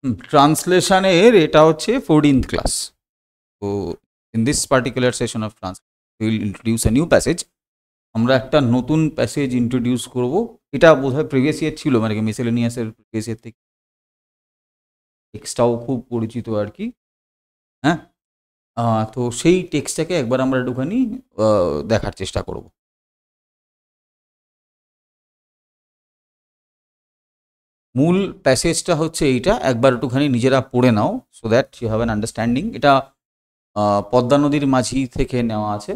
ট্রান্সলেশনের এটা হচ্ছে 14th class. তো in this particular session of we will introduce a new passage. আমরা একটা নতুন প্যাসেজ ইন্ট্রোডিউস করব। এটা বোধহয় প্রিভিয়াস ইয়ার ছিল, মানে মিসেলেনিয়াসের প্রিভিয়াস ইয়ার থেকে টেক্সটটাও খুব পরিচিত আর কি। হ্যাঁ, তো সেই টেক্সটটাকে একবার আমরা একটুখানি দেখার চেষ্টা করব। মূল প্যাসেজটা হচ্ছে এইটা, একবার একটুখানি নিজেরা পড়ে নাও, so that you have an understanding. এটা পদ্মা নদীর মাঝি থেকে নেওয়া আছে।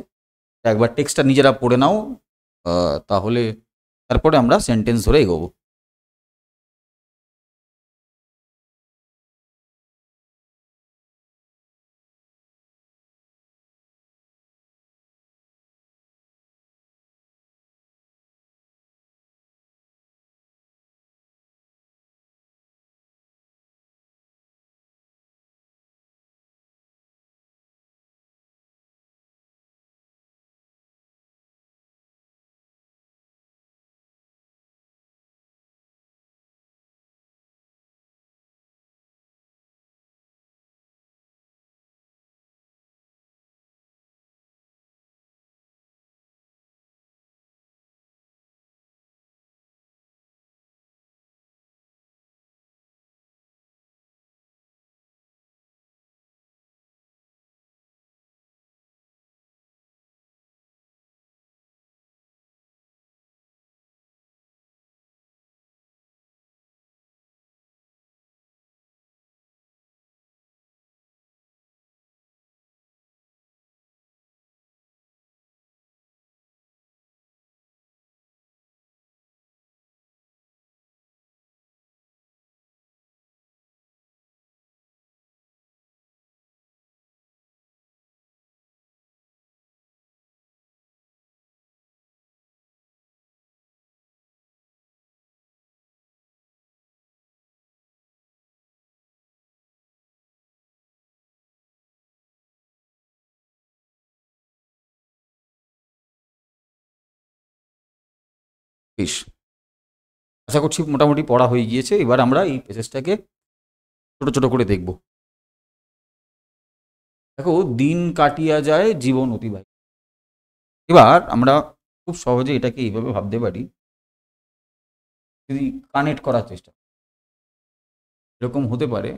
একবার টেক্সটটা নিজেরা পড়ে নাও, তাহলে তারপরে আমরা সেন্টেন্স ধরে এগোবো। বেশ, আশা করছি মোটামুটি পড়া হয়ে গিয়েছে। এবার আমরা এই প্যাসেজটাকে ছোট ছোট করে দেখব। দেখো, দিন কাটিয়া যায় জীবন অতিবাহিত। এবার আমরা খুব সহজে এটাকে এইভাবে ভাবতে পারি, যদি কানেক্ট করার চেষ্টা করি, এরকম হতে পারে,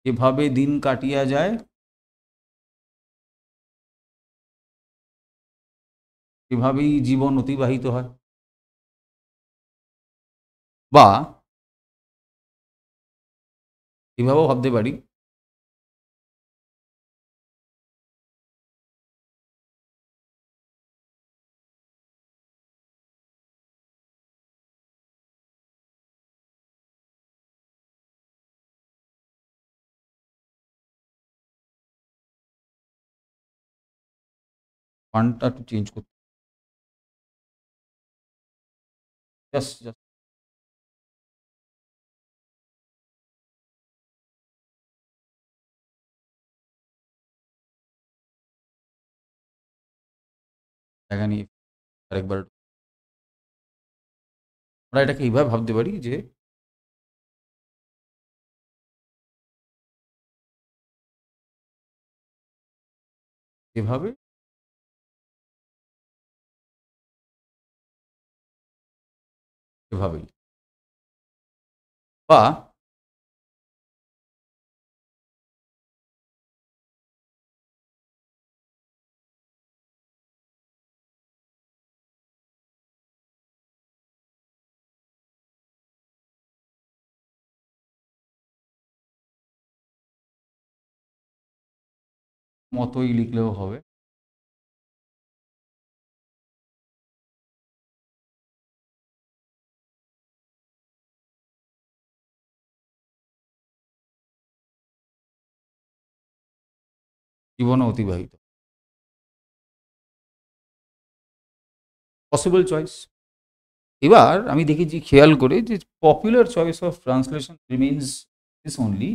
এভাবে দিন কাটিয়া যায়, এভাবেই জীবন অতিবাহিত হয়। বা এভাবেও ভাবতে পারি, ফান্ডটা একটু চেঞ্জ করতে, জাস্ট জাস্ট জায়গা নিয়ে আরেকবার আমরা এটাকে এইভাবে ভাবতে পারি যে এভাবে এভাবেই, বা মতোই লিখলেও হবে। জীবন অতিবাহিত, পসিবল চয়েস। এবার আমি দেখেছি খেয়াল করে যে popular choice of translation remains this only,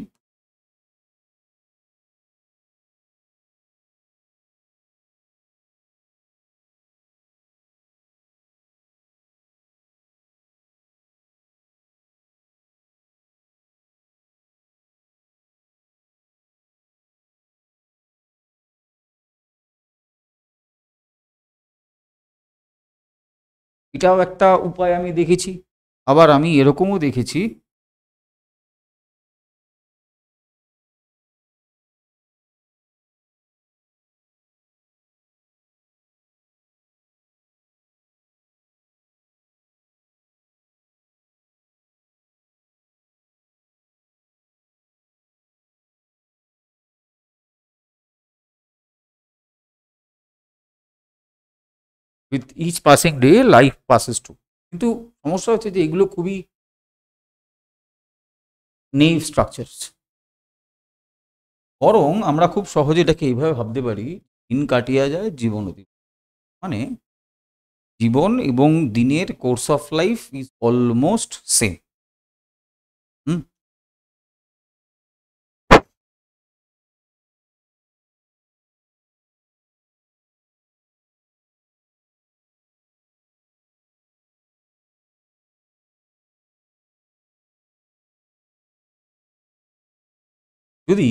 এটাও একটা উপায় আমি দেখেছি। আবার আমি এরকমও দেখেছি with each passing day life passes to, কিন্তু সমস্যা হচ্ছে যে এগুলো খুবই নেই স্ট্রাকচারস। বরং আমরা খুব সহজে এটাকে এইভাবে ভাবতে পারি, দিন কাটিয়া যায় জীবন অতীত, মানে জীবন এবং দিনের course of life is almost same. Hmm. যদি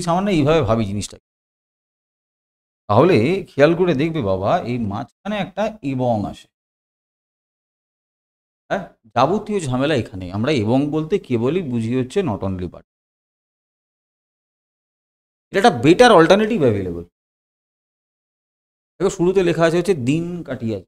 সামান্য এইভাবে ভাবি জিনিসটা, তাহলে খেয়াল করে দেখবে বাবা, এই মাঝখানে একটা এবং আসে। হ্যাঁ, যাবতীয় ঝামেলা এখানে। আমরা এবং বলতে কেবলই বুঝি হচ্ছে নট অনলি বাট, এটা একটা বেটার অল্টারনেটিভ অ্যাভেলেবল। দেখো শুরুতে লেখা আছে হচ্ছে দিন কাটিয়া,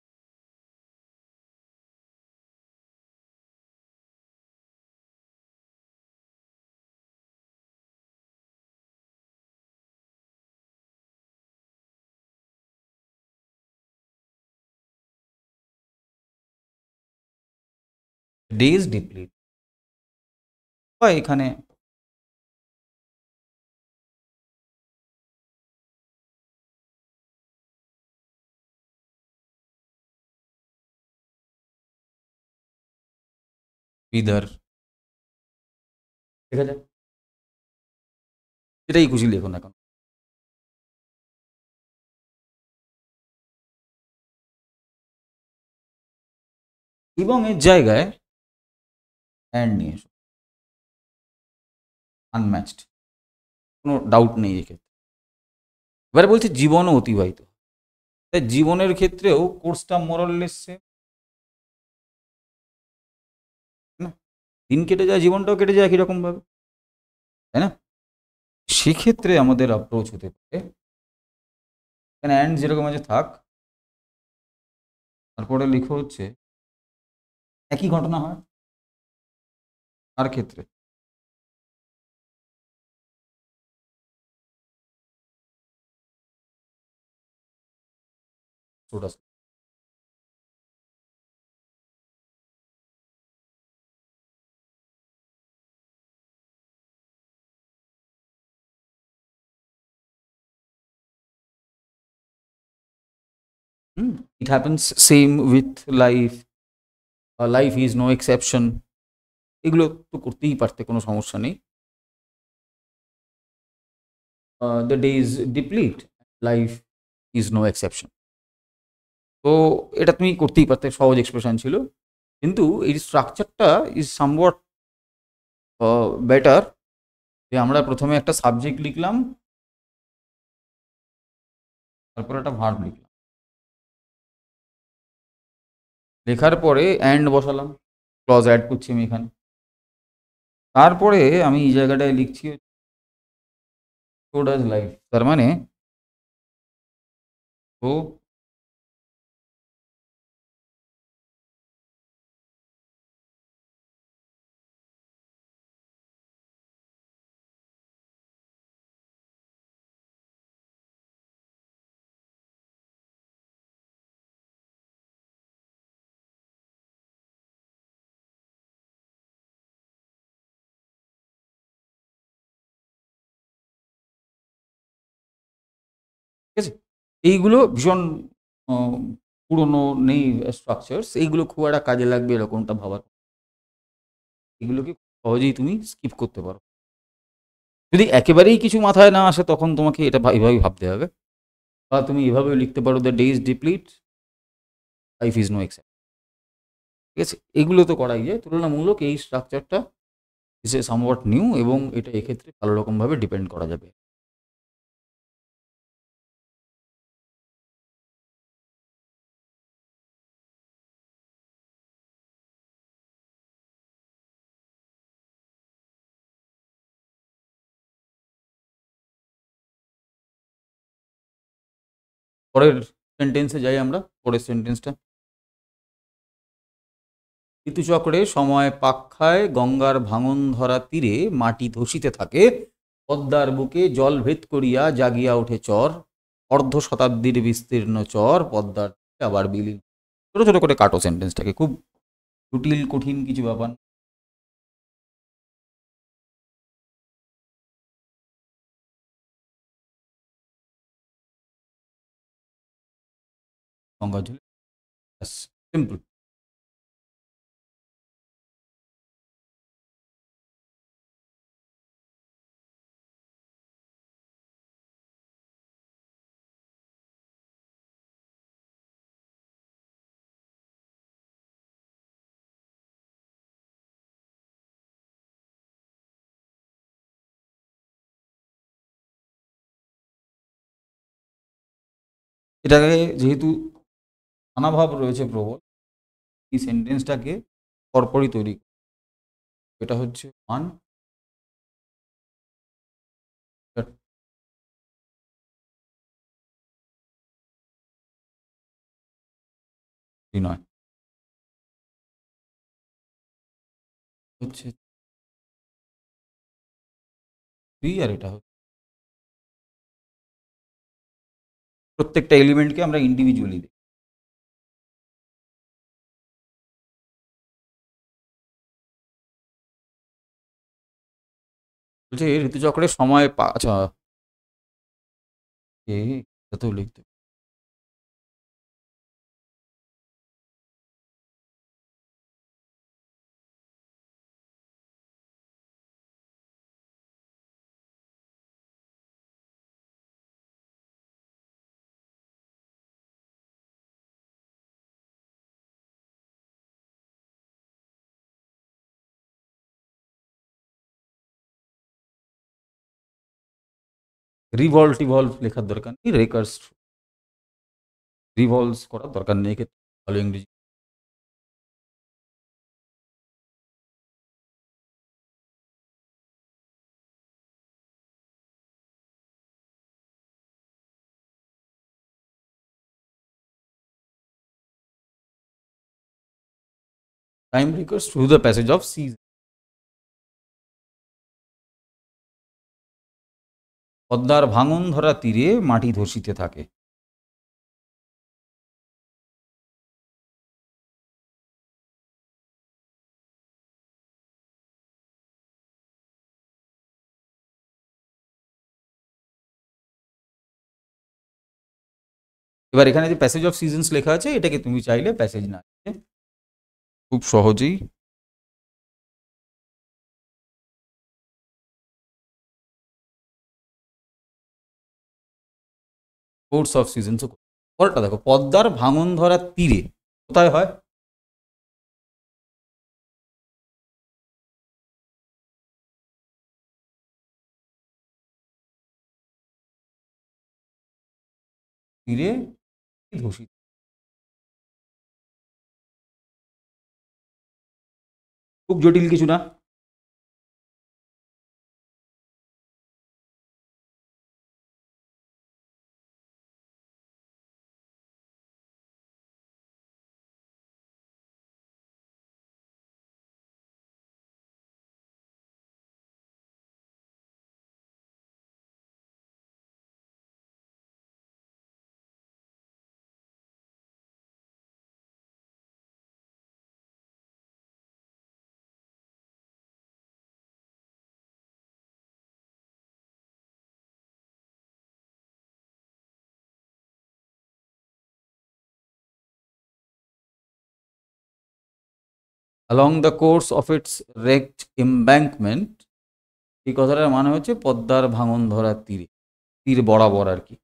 ডেজ ডিপলি, বা এখানে বিদার, ঠিক আছে, সেটাই খুশি লিখুন এখন। এবং এর জায়গায় অ্যান্ড নিয়ে এসো, আনম্যাচড, কোনো ডাউট নেই এক্ষেত্রে। এবারে বলছে জীবনও অতিবাহিত, তাই জীবনের ক্ষেত্রেও কোর্সটা মোরাললেস সেম না, দিন কেটে যায় জীবনটাও কেটে যায় একই রকম ভাবে, তাই না? সেক্ষেত্রে আমাদের অ্যাপ্রোচ হতে পারে এখানে অ্যান্ড যেরকম আছে থাক, তারপরে লিখো হচ্ছে একই ঘটনা হয় তার ক্ষেত্রে সোডা। It happens same with life, life is no exception, এগুলো তো করতেই পারতে, কোনো সমস্যা নেই। The days deplete, life is no exception, তো এটা তুমি করতেই পারতে, সহজ এক্সপ্রেশন ছিল। কিন্তু এই স্ট্রাকচারটা ইজ সামওয়াট বেটার, যে আমরা প্রথমে একটা সাবজেক্ট লিখলাম, তারপর একটা ভার্ব লিখলাম, লেখার পরে অ্যান্ড বসালাম, ক্লজ অ্যাড করছি আমি এখানে, তারপরে আমি এই জায়গাটায় লিখছি সো ডাজ লাইফ, তার মানে তো ঠিক আছে, এইগুলো ভীষণ পুরনো নেই স্ট্রাকচার্স, এইগুলো খুব একটা কাজে লাগবে এরকমটা ভাবার এগুলোকে সহজেই তুমি স্কিপ করতে পারো। যদি একেবারেই কিছু মাথায় না আসে তখন তোমাকে এটা এভাবেই ভাবতে হবে, বা তুমি এভাবেও লিখতে পারো, the days deplete, life is no except. ঠিক আছে, এগুলো তো করাই যায়। তুলনামূলক এই স্ট্রাকচারটা ইজ এ সামওয়াট নিউ, এবং এটা এক্ষেত্রে ভালো রকমভাবে ডিপেন্ড করা যাবে। পরের সেন্টেন্সে যাই আমরা। পরের সেন্টেন্সটা, ঋতুচক্রে সময় পাক খায়, গঙ্গার ভাঙন ধরা তীরে মাটি ধসিতে থাকে, পদ্মার বুকে জল ভেদ করিয়া জাগিয়া ওঠে চর, অর্ধ শতাব্দীর বিস্তীর্ণ চর পদ্মার তীরে আবার বিলীন। ছোট ছোট করে কাটো সেন্টেন্সটাকে, খুব জটিল কঠিন কিছু ব্যাপার না। গঙ্গা জল, সিম্পল। এটাকে যেহেতু নানাভাব রয়েছে প্রবল, এই সেন্টেন্সটাকে পরপরই তৈরি করো। এটা হচ্ছে ওয়ান, নয় হচ্ছে থ্রি, আর এটা হচ্ছে, প্রত্যেকটা এলিমেন্টকে আমরা ইন্ডিভিজুয়ালি দেখি। বলছে ঋতুচক্রের সময় আচ্ছা, এটাতেও লিখতে রিভলভ টিভলভ লেখার দরকার নেই, রেকার্স, রিভলভস করার দরকার নেই এক্ষেত্রে, ভালো ইংরেজি। Time recurs through the passage of seas, পদ্মার ভাঙন ধরা তীরে মাটি ধসিতে থাকে। এবার এখানে যে প্যাসেজ অফ সিজনস লেখা আছে, এটাকে তুমি চাইলে প্যাসেজ না লিখে খুব সহজেই কোর্স অফ সিজনসও। পরেরটা দেখো, পদ্মার ভাঙন ধরা তীরে কোথায় হয়? তীরে ধসিত, খুব জটিল কিছু না। Along the course of its wrecked embankment, এই কথাটার মানে হচ্ছে পদ্মার ভাঙন ধরার তীরে, তীর বরাবর আর কি।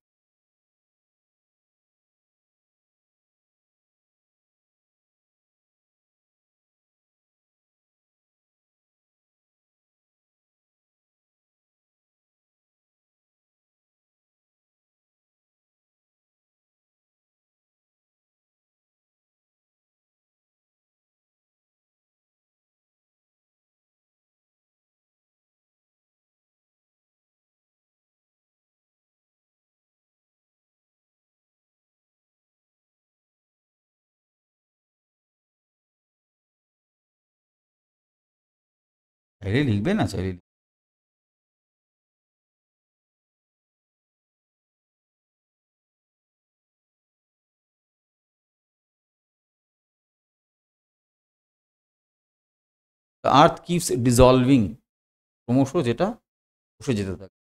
চাইলে লিখবে না চাইলে আর্থ কিপস ডিজলভিং, ক্রমশ যেটা বসে যেতে থাকে।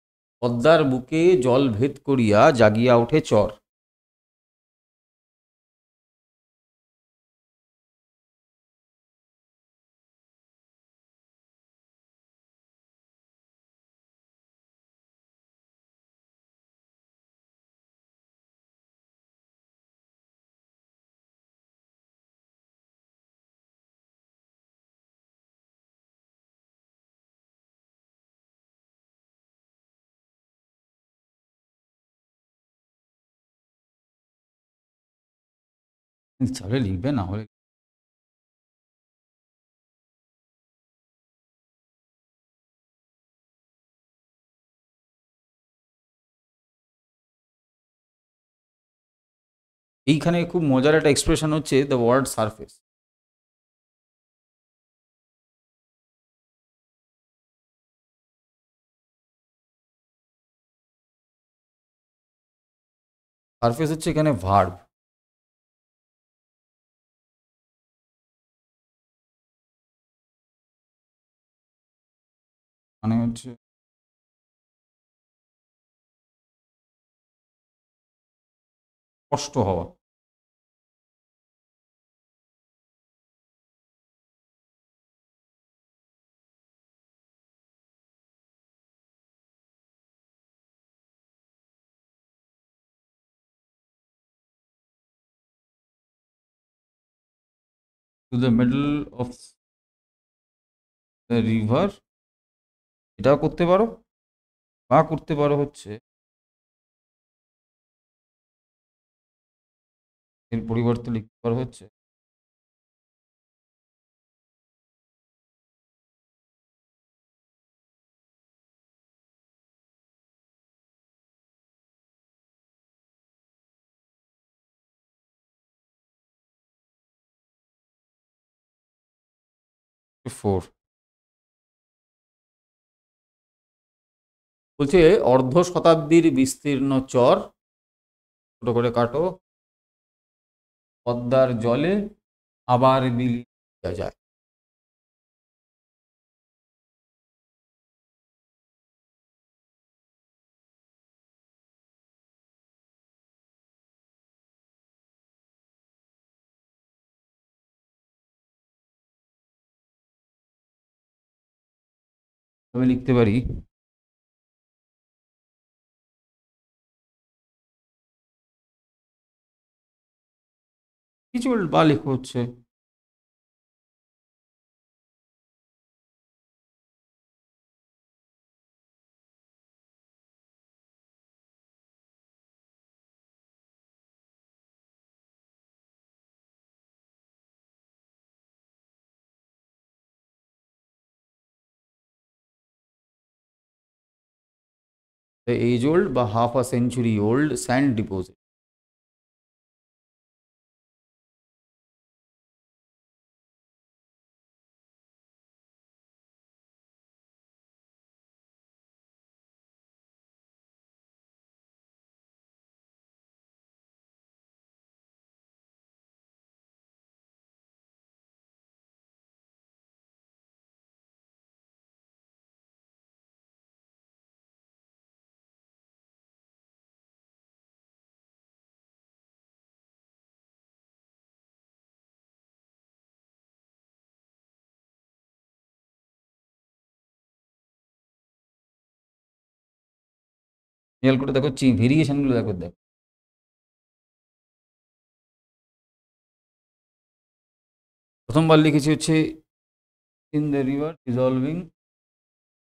পদ্মার বুকে জল ভেদ করিয়া জাগিয়া ওঠে চর। চাইলে লিখবে না হলে এইখানে খুব মজার একটা এক্সপ্রেশন হচ্ছে দ্য ওয়ার্ড সারফেস। সারফেস হচ্ছে এখানে ভার্ব, মানে হচ্ছে স্পষ্ট হওয়া। To the middle of the river, এটাও করতে পারো, বা করতে পারো হচ্ছে এর পরিবর্তে লিখতে পারো হচ্ছে ফোর। বলছে অর্ধ শতাব্দীর বিস্তীর্ণ চর, ছোট করে কাটো, পদ্মার জলে আবার বিলিয়ে যায়। আমি লিখতে পারি কিছু বা লেখো হচ্ছে দ্য এজ ওল্ড বা half a century old sand deposit. খেয়াল করে দেখো ভেরিয়েশনগুলো দেখো। প্রথমবার লিখেছি হচ্ছে in the river, dissolving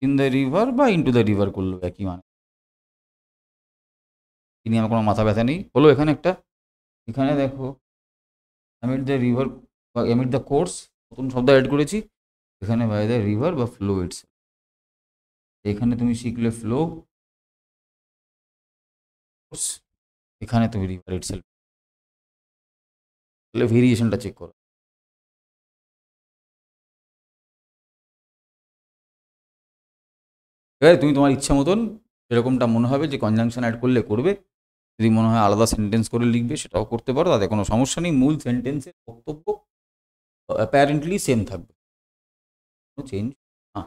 in the river বা ইনটু দ্য রিভার করলো একই মানে, তিনি আমার কোনো মাথা ব্যথা নেই হলো এখানে একটা। এখানে দেখো অ্যামিড দ্য রিভার বা অ্যামিড দ্য কোর্স, নতুন শব্দ অ্যাড করেছি এখানে, বাই দ্য রিভার বা ফ্লো ইটস। এখানে তুমি শিখলে ফ্লো, এখানে তুমি রিভার ইটসেলফ, তাহলে ভেরিয়েশনটা চেক করো। এবার তুমি তোমার ইচ্ছা মতন যেরকমটা মনে হবে যে কনজাংশন অ্যাড করলে করবে, যদি মনে হয় আলাদা সেন্টেন্স করে লিখবে সেটাও করতে পারো, তাতে কোনো সমস্যা নেই। মূল সেন্টেন্সের বক্তব্য অ্যাপারেন্টলি সেম থাকবে, কোনো চেঞ্জ না।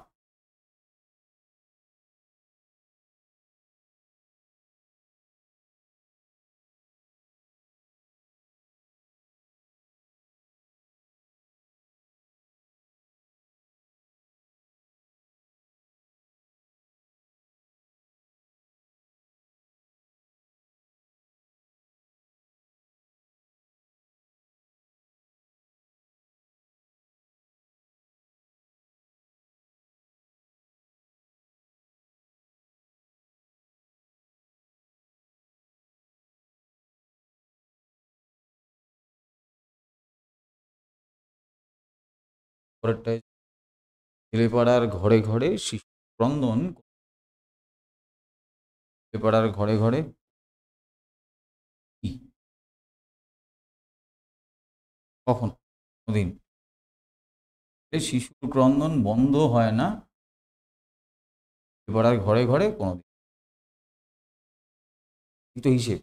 পরেরটায় ছেলেপাড়ার ঘরে ঘরে শিশু ক্রন্দন, ছেলেপাড়ার ঘরে ঘরে কি, কখন, দিন শিশুর ক্রন্দন বন্ধ হয় না ছেলেপাড়ার ঘরে ঘরে কোনোদিন, এই তো হিসেব।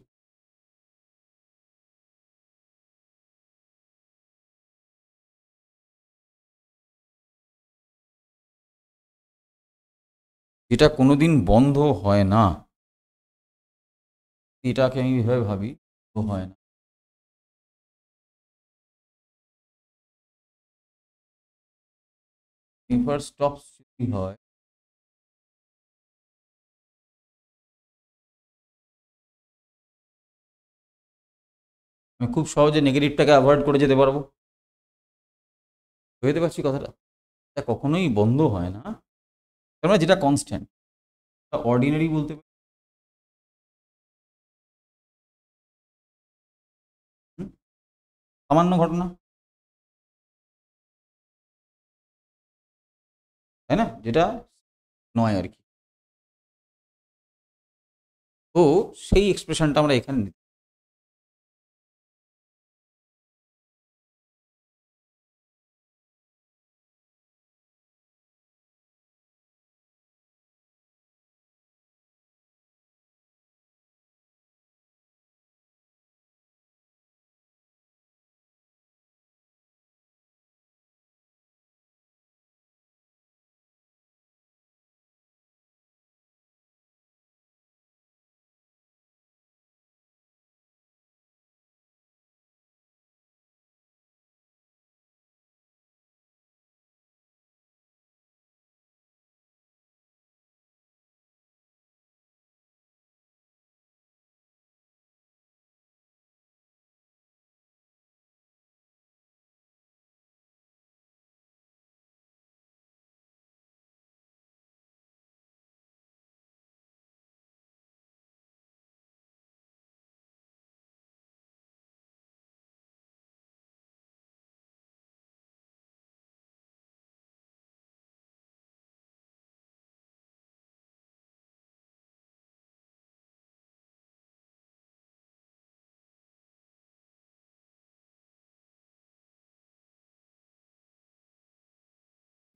যেটা কোনোদিন বন্ধ হয় না, এটাকে আমি এভাবে ভাবি, তো হয় না, নেভার স্টপস যদি হয়, আমি খুব সহজে নেগেটিভটাকে অ্যাভয়েড করে যেতে পারবো। বুঝতে পারছি কথাটা, এটা কখনোই বন্ধ হয় না, তার মানে যেটা কনস্ট্যান্ট, অর্ডিনারি বলতে পারি। হুম, সামান্য ঘটনা, তাই না, যেটা নয় আর কি। তো সেই এক্সপ্রেশনটা আমরা এখানে নিতে,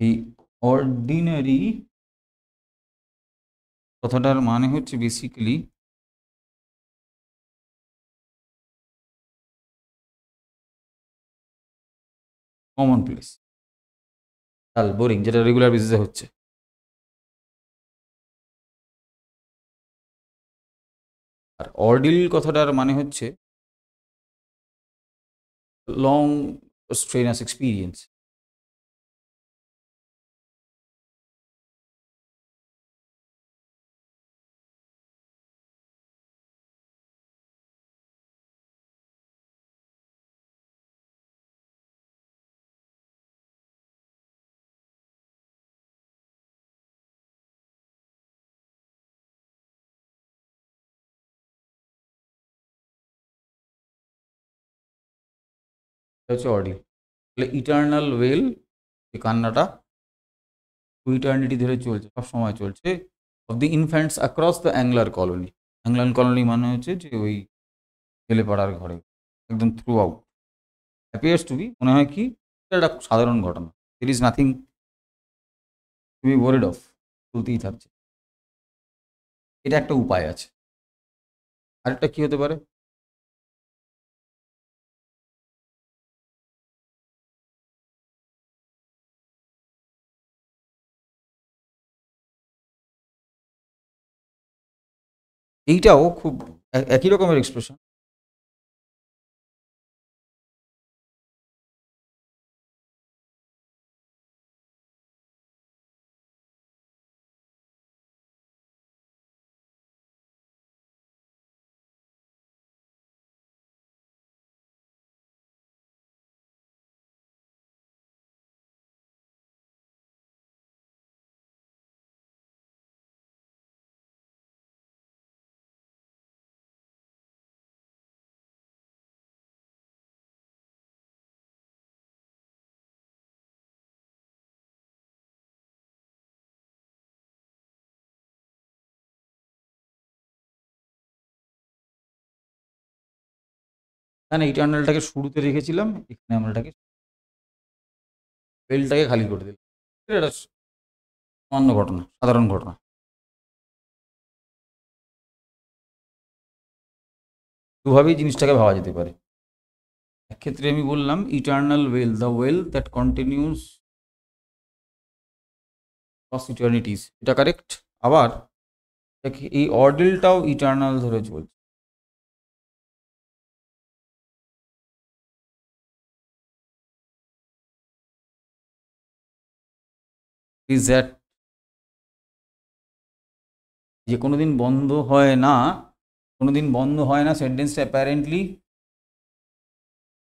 এই অর্ডিনারি কথাটার মানে হচ্ছে বেসিক্যালি কমন প্লেস, কাল বোরিং, যেটা রেগুলার বেসিসে হচ্ছে। আর অর্ডিল কথাটার মানে হচ্ছে লং স্ট্রেনাস এক্সপিরিয়েন্স। এটা হচ্ছে অডিল। তাহলে ইটার্নাল ওয়েল, এই কান্নাটা ইটার্নিটি ধরে চলছে, সব সময় চলছে, of the infants across the angler colony. Angler colony মানে হচ্ছে যে ওই ছেলেপাড়ার ঘরে, একদম throughout appears to be, মনে হয় কি এটা একটা সাধারণ ঘটনা, there is nothing to be worried of, চলতেই থাকছে। এটা একটা উপায় আছে। আরেকটা কি হতে পারে? এইটাও খুব একই রকমের এক্সপ্রেশন। এখানে ইটার্নালটাকে শুরুতে রেখেছিলাম, এখানে আমরা এটাকে বেলটাকে খালি করে দিলাম। এটা সামান্য ঘটনা, সাধারণ ঘটনা। দুভাবেই জিনিসটাকে ভাবা যেতে পারে। এক্ষেত্রে আমি বললাম eternal well, the well that continues cross eternities, এটা কারেক্ট। আবার এই অর্ডেলটাও ইটার্নাল ধরে চলছে। ইজ দ্যাট যে কোনোদিন বন্ধ হয় না, কোনোদিন বন্ধ হয় না, সেন্টেন্সটা অ্যাপারেন্টলি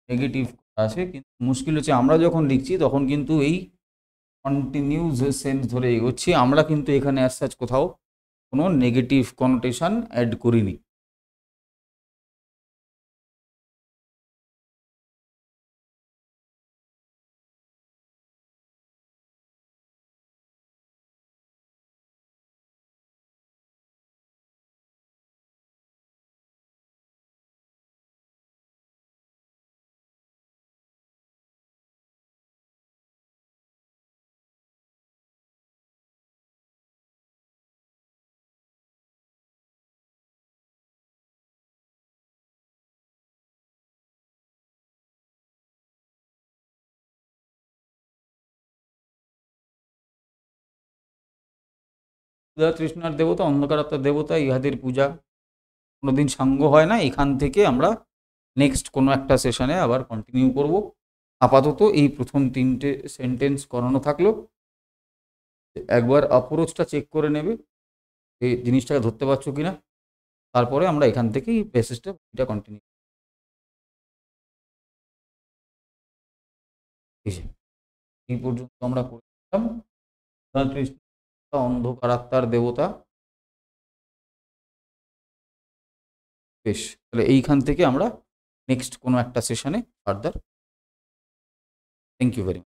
নেগেটিভ আছে, কিন্তু মুশকিল হচ্ছে আমরা যখন লিখছি তখন কিন্তু এই কন্টিনিউস সেন্স ধরে এগোচ্ছি, আমরা কিন্তু এখানে অ্যাজ সাচ কোথাও কোনো নেগেটিভ কনোটেশন অ্যাড করিনি। ক্ষুধা তৃষ্ণার দেবতা, অন্ধকারাত্মার দেবতা, ইহাদের পূজা কোনোদিন সাঙ্গ হয় না। এখান থেকে আমরা নেক্সট কোনো একটা সেশনে আবার কন্টিনিউ করব। আপাতত এই প্রথম 3টে সেন্টেন্স করানো থাকলো, একবার অ্যাপ্রোচটা চেক করে নেবে এই জিনিসটাকে ধরতে পারছো কিনা, তারপরে আমরা এখান থেকেই প্যাসেজটা এটা কন্টিনিউ। এই পর্যন্ত আমরা পড়েছিলাম কৃষ্ণ অন্ধকারাত্মার দেবতা। বেশ, তাহলে এইখান থেকে আমরা নেক্সট কোনো একটা সেশনে further. Thank you very much.